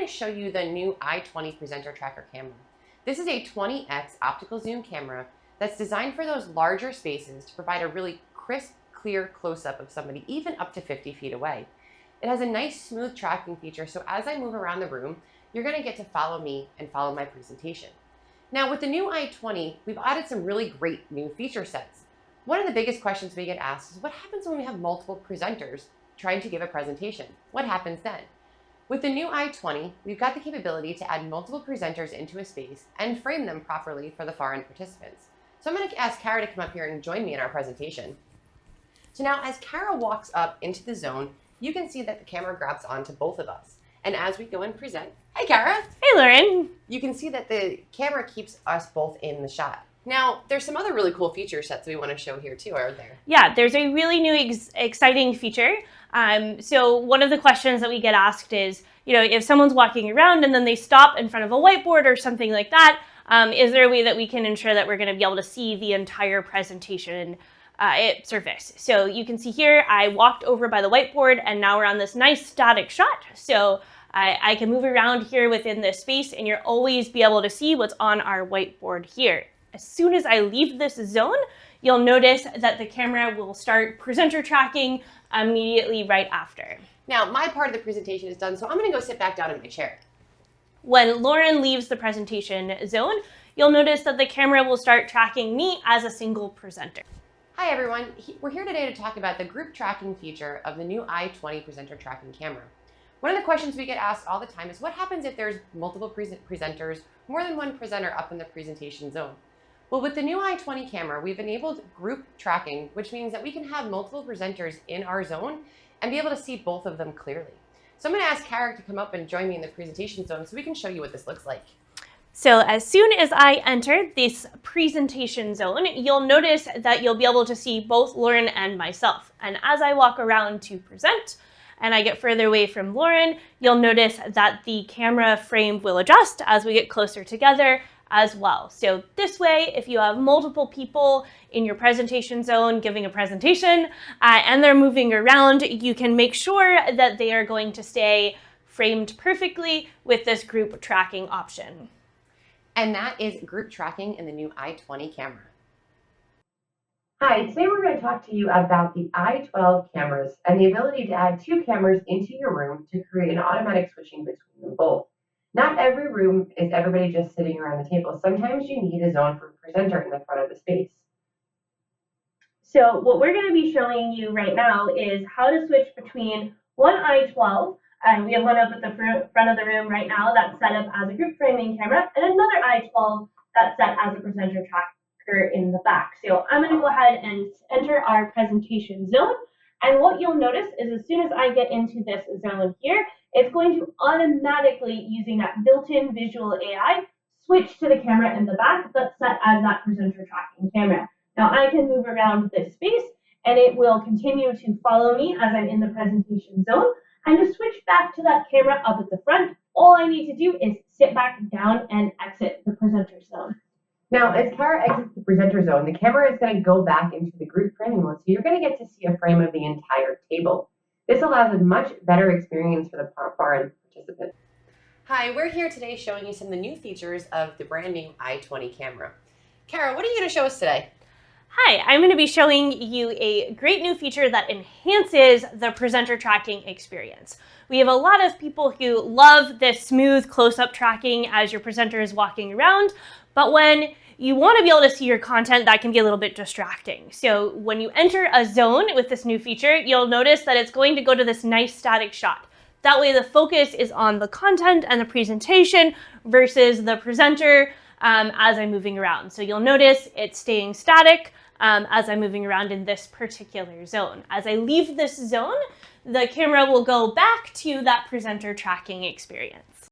to show you the new i20 presenter tracker camera. This is a 20x optical zoom camera that's designed for those larger spaces to provide a really crisp, clear close-up of somebody even up to 50 feet away. It has a nice smooth tracking feature, so as I move around the room, you're going to get to follow me and follow my presentation. Now with the new i20, we've added some really great new feature sets. One of the biggest questions we get asked is what happens when we have multiple presenters trying to give a presentation? What happens then? With the new i20, we've got the capability to add multiple presenters into a space and frame them properly for the far end participants. So I'm going to ask Kara to come up here and join me in our presentation. So now as Kara walks up into the zone, you can see that the camera grabs onto both of us. And as we go and present, hi Kara. Hey Lauren. You can see that the camera keeps us both in the shot. Now, there's some other really cool feature sets that we want to show here too, aren't there? Yeah, there's a really new exciting feature. So one of the questions that we get asked is, if someone's walking around and then they stop in front of a whiteboard or something like that, is there a way that we can ensure that we're going to be able to see the entire presentation surface? So you can see here, I walked over by the whiteboard and now we're on this nice static shot. So I can move around here within this space and you'll always be able to see what's on our whiteboard here. As soon as I leave this zone, you'll notice that the camera will start presenter tracking immediately right after. Now, my part of the presentation is done, so I'm going to go sit back down in my chair. When Lauren leaves the presentation zone, you'll notice that the camera will start tracking me as a single presenter. Hi everyone, we're here today to talk about the group tracking feature of the new i20 presenter tracking camera. One of the questions we get asked all the time is what happens if there's multiple presenters, more than one presenter up in the presentation zone? Well, with the new i20 camera, we've enabled group tracking, which means that we can have multiple presenters in our zone and be able to see both of them clearly. So I'm going to ask Kara to come up and join me in the presentation zone so we can show you what this looks like. So as soon as I enter this presentation zone, you'll notice that you'll be able to see both Lauren and myself. And as I walk around to present and I get further away from Lauren, you'll notice that the camera frame will adjust as we get closer together as well. So this way, if you have multiple people in your presentation zone giving a presentation and they're moving around, you can make sure that they are going to stay framed perfectly with this group tracking option. And that is group tracking in the new i20 camera. Hi, today we're going to talk to you about the i12 cameras and the ability to add two cameras into your room to create an automatic switching between them both. Not every room is everybody just sitting around the table. Sometimes you need a zone for a presenter in the front of the space. So what we're going to be showing you right now is how to switch between one i12, and we have one up at the front of the room right now that's set up as a group framing camera, and another i12 that's set as a presenter tracker in the back. So I'm going to go ahead and enter our presentation zone. And what you'll notice is as soon as I get into this zone here, it's going to automatically, using that built-in visual AI, switch to the camera in the back that's set as that presenter tracking camera. Now I can move around this space and it will continue to follow me as I'm in the presentation zone. And to switch back to that camera up at the front, all I need to do is sit back down and exit the presenter zone. Now, as Kara exits the presenter zone, the camera is going to go back into the group framing mode, so you're going to get to see a frame of the entire table. This allows a much better experience for the far-end participant. Hi, we're here today showing you some of the new features of the brand new i20 camera. Kara, what are you going to show us today? Hi, I'm going to be showing you a great new feature that enhances the presenter tracking experience. We have a lot of people who love this smooth close-up tracking as your presenter is walking around, but when you want to be able to see your content, that can be a little bit distracting. So when you enter a zone with this new feature, you'll notice that it's going to go to this nice static shot. That way the focus is on the content and the presentation versus the presenter as I'm moving around. So you'll notice it's staying static as I'm moving around in this particular zone. As I leave this zone, the camera will go back to that presenter tracking experience.